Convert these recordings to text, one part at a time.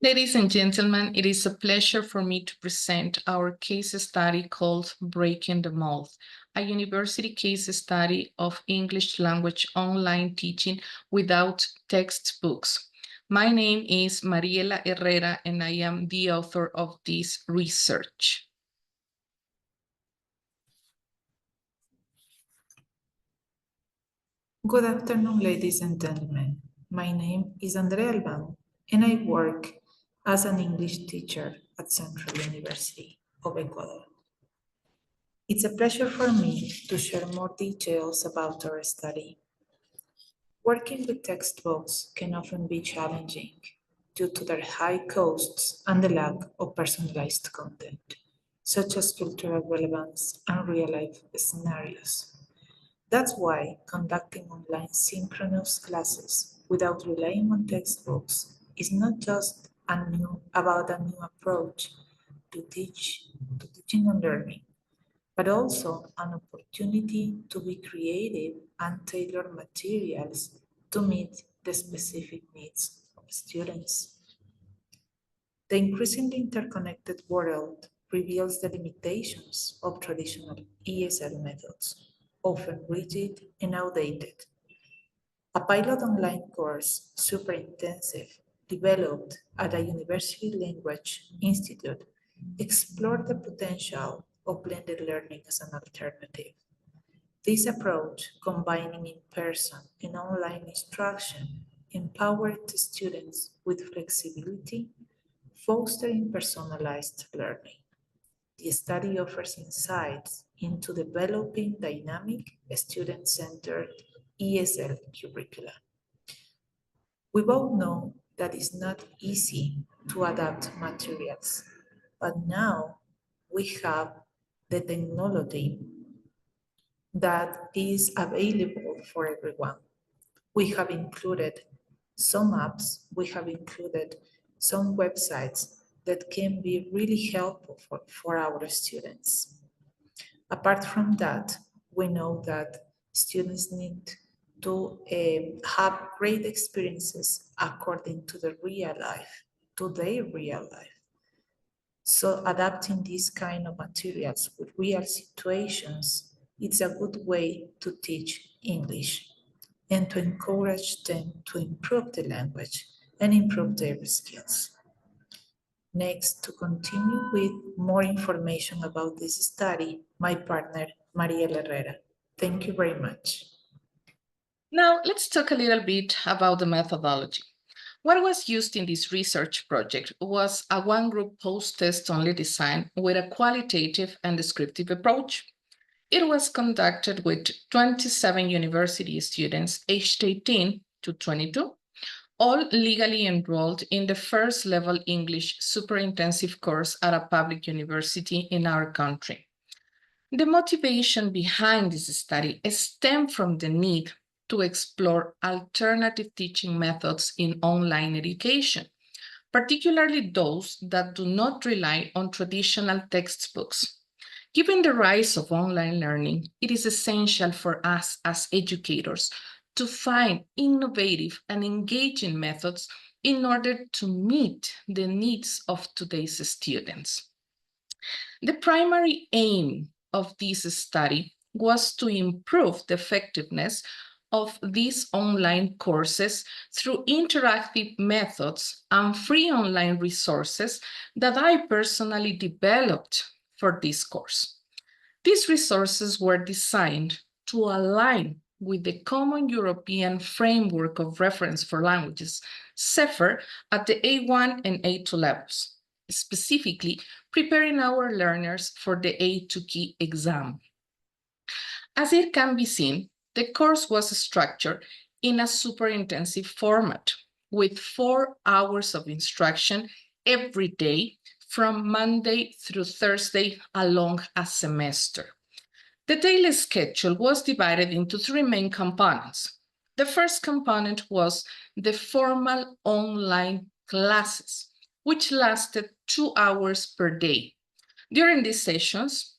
Ladies and gentlemen, it is a pleasure for me to present our case study called Breaking the Mold, a university case study of English language online teaching without textbooks. My name is Mariela Herrera, and I am the author of this research. Good afternoon, ladies and gentlemen. My name is Andrea Albán, and I work as an English teacher at Central University of Ecuador. It's a pleasure for me to share more details about our study. Working with textbooks can often be challenging due to their high costs and the lack of personalized content, such as cultural relevance and real-life scenarios. That's why conducting online synchronous classes without relying on textbooks is not just about a new approach to teaching and learning, but also an opportunity to be creative and tailor materials to meet the specific needs of students. The increasingly interconnected world reveals the limitations of traditional ESL methods, often rigid and outdated. A pilot online course, super intensive, developed at a university language institute, explored the potential of blended learning as an alternative. This approach, combining in-person and online instruction, empowered the students with flexibility, fostering personalized learning. The study offers insights into developing dynamic, student-centered ESL curricula. We both know that it's not easy to adapt materials, but now we have the technology that is available for everyone. We have included some apps, we have included some websites that can be really helpful for our students. Apart from that, we know that students need to have great experiences according to their real life. So adapting these kind of materials with real situations, it's a good way to teach English and to encourage them to improve the language and improve their skills. Next, to continue with more information about this study, my partner, Mariela Herrera. Thank you very much. Now, let's talk a little bit about the methodology. What was used in this research project was a one-group post-test only design with a qualitative and descriptive approach. It was conducted with 27 university students aged 18 to 22, all legally enrolled in the first level English super intensive course at a public university in our country. The motivation behind this study stemmed from the need to explore alternative teaching methods in online education, particularly those that do not rely on traditional textbooks. Given the rise of online learning, it is essential for us as educators to find innovative and engaging methods in order to meet the needs of today's students. The primary aim of this study was to improve the effectiveness of these online courses through interactive methods and free online resources that I personally developed for this course. These resources were designed to align with the Common European Framework of Reference for Languages, CEFR, at the A1 and A2 levels, specifically preparing our learners for the A2 key exam. As it can be seen, the course was structured in a super intensive format with 4 hours of instruction every day from Monday through Thursday along a semester. The daily schedule was divided into 3 main components. The first component was the formal online classes, which lasted 2 hours per day. During these sessions,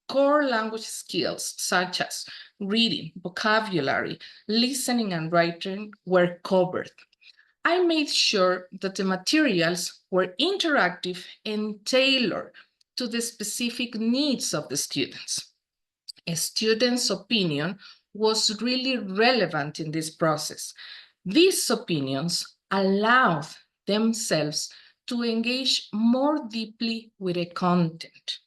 core language skills such as reading, vocabulary, listening, and writing were covered. I made sure that the materials were interactive and tailored to the specific needs of the students. A student's opinion was really relevant in this process. These opinions allowed themselves to engage more deeply with the content.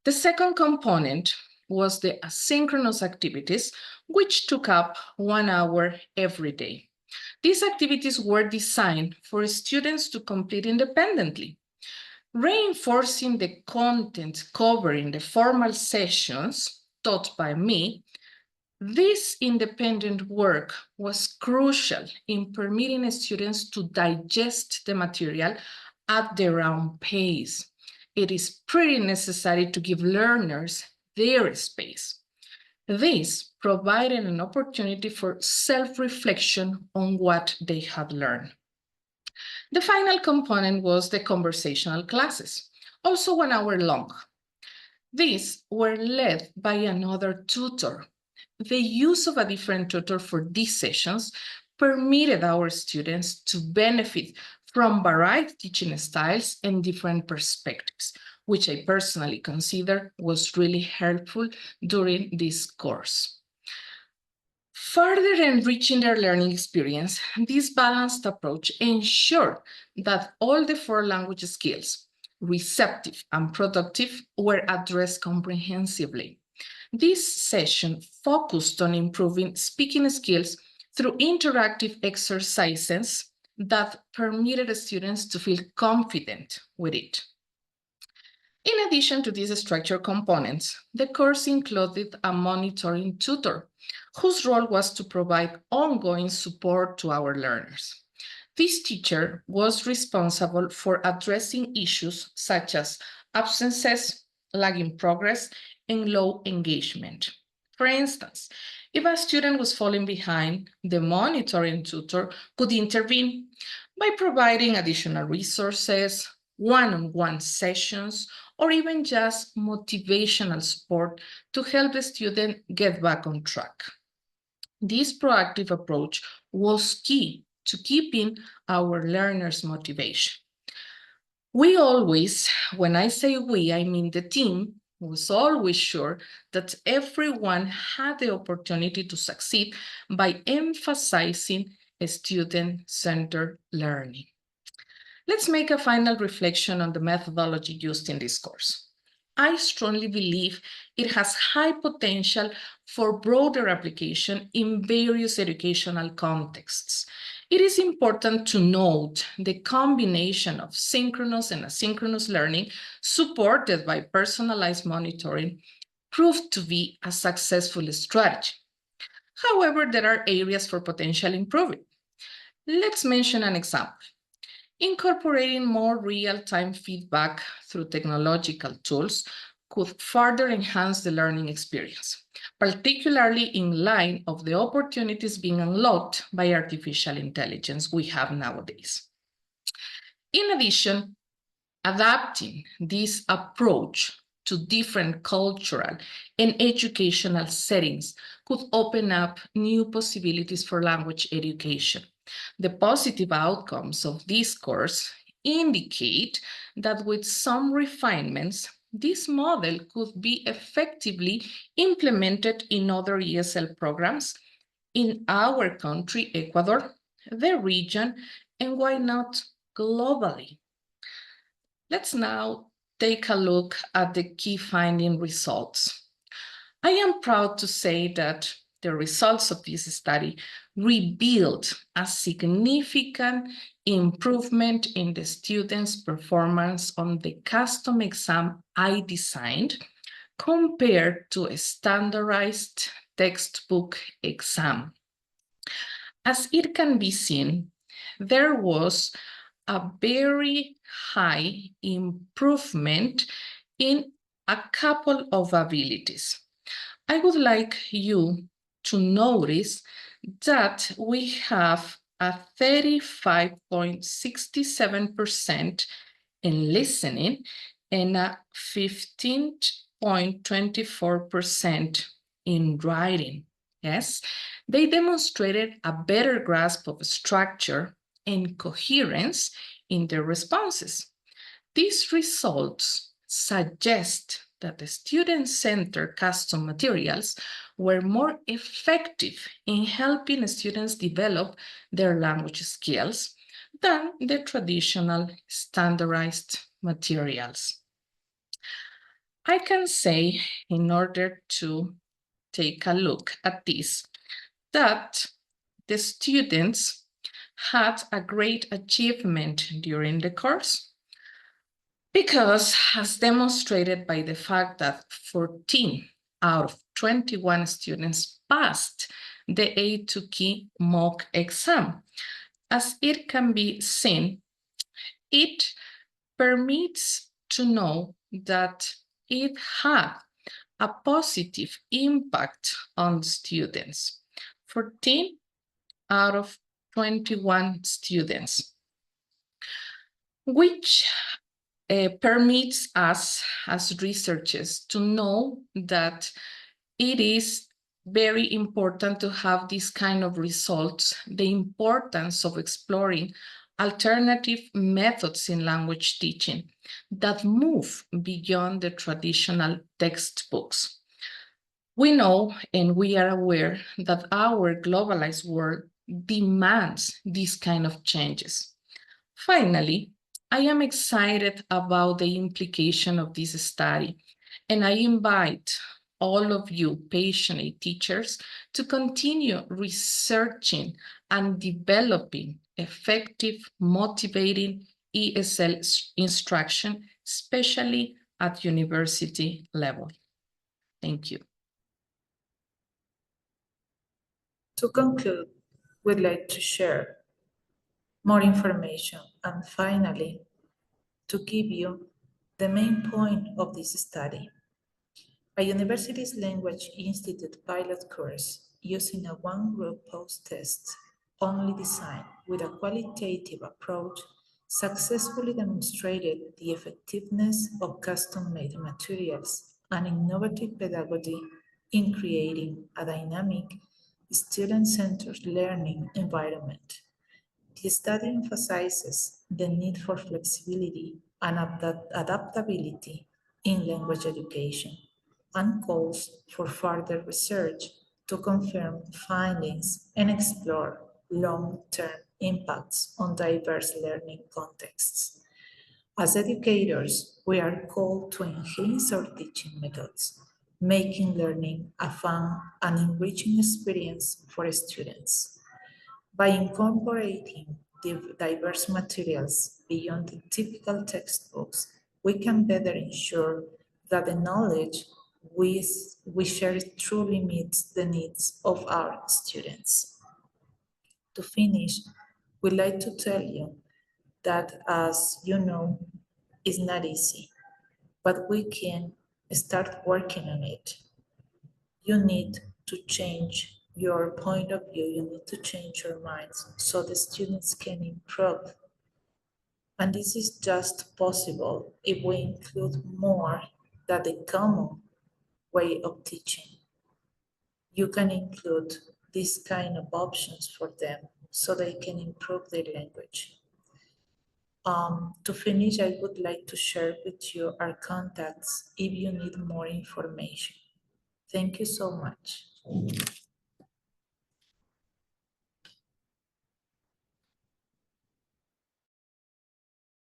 The second component was the asynchronous activities, which took up 1 hour every day. These activities were designed for students to complete independently, reinforcing the content covered in the formal sessions taught by me. This independent work was crucial in permitting students to digest the material at their own pace. It is pretty necessary to give learners their space. This provided an opportunity for self-reflection on what they had learned. The final component was the conversational classes, also 1 hour long. These were led by another tutor. The use of a different tutor for these sessions permitted our students to benefit from varied teaching styles and different perspectives, which I personally consider was really helpful during this course. Further enriching their learning experience, this balanced approach ensured that all the 4 language skills, receptive and productive, were addressed comprehensively. This session focused on improving speaking skills through interactive exercises that permitted students to feel confident with it. In addition to these structured components, the course included a monitoring tutor whose role was to provide ongoing support to our learners. This teacher was responsible for addressing issues such as absences, lagging progress, and low engagement. For instance, if a student was falling behind, the monitoring tutor could intervene by providing additional resources, one-on-one sessions, or even just motivational support to help the student get back on track. This proactive approach was key to keeping our learners' motivation. We always, when I say we, I mean the team, was always sure that everyone had the opportunity to succeed by emphasizing student-centered learning. Let's make a final reflection on the methodology used in this course. I strongly believe it has high potential for broader application in various educational contexts. It is important to note the combination of synchronous and asynchronous learning supported by personalized monitoring proved to be a successful strategy. However, there are areas for potential improvement. Let's mention an example. Incorporating more real-time feedback through technological tools could further enhance the learning experience, particularly in light of the opportunities being unlocked by artificial intelligence we have nowadays. In addition, adapting this approach to different cultural and educational settings could open up new possibilities for language education. The positive outcomes of this course indicate that with some refinements, this model could be effectively implemented in other ESL programs in our country, Ecuador, the region, and why not globally. Let's now take a look at the key finding results. I am proud to say that the results of this study revealed a significant improvement in the students' performance on the custom exam I designed compared to a standardized textbook exam. As it can be seen, there was a very high improvement in a couple of abilities. I would like you to notice that we have a 35.67% in listening and a 15.24% in writing. Yes, they demonstrated a better grasp of structure and coherence in their responses. These results suggest that the student-centered custom materials were more effective in helping students develop their language skills than the traditional standardized materials. I can say, in order to take a look at this, that the students had a great achievement during the course because, as demonstrated by the fact that 14 out of 21 students passed the A2Key mock exam, as it can be seen, it permits to know that it had a positive impact on students. 14 out of 21 students, which permits us as researchers to know that it is very important to have this kind of results, the importance of exploring alternative methods in language teaching that move beyond the traditional textbooks. We know and we are aware that our globalized world demands these kind of changes. Finally, I am excited about the implication of this study, and I invite all of you passionate teachers to continue researching and developing effective, motivating ESL instruction, especially at university level. Thank you. To conclude, we'd like to share more information and finally, to give you the main point of this study. A university's Language Institute pilot course using a one-group post-test only design with a qualitative approach successfully demonstrated the effectiveness of custom-made materials and innovative pedagogy in creating a dynamic, student-centered learning environment. The study emphasizes the need for flexibility and adaptability in language education and calls for further research to confirm findings and explore long-term impacts on diverse learning contexts. As educators, we are called to enhance our teaching methods, making learning a fun and enriching experience for students. By incorporating diverse materials beyond the typical textbooks, we can better ensure that the knowledge we share truly meets the needs of our students. To finish, we'd like to tell you that, as you know, it's not easy, but we can start working on it. You need to change your point of view, you need to change your minds so the students can improve. And this is just possible if we include more than the common way of teaching. You can include this kind of options for them so they can improve their language. To finish, I would like to share with you our contacts if you need more information. Thank you so much.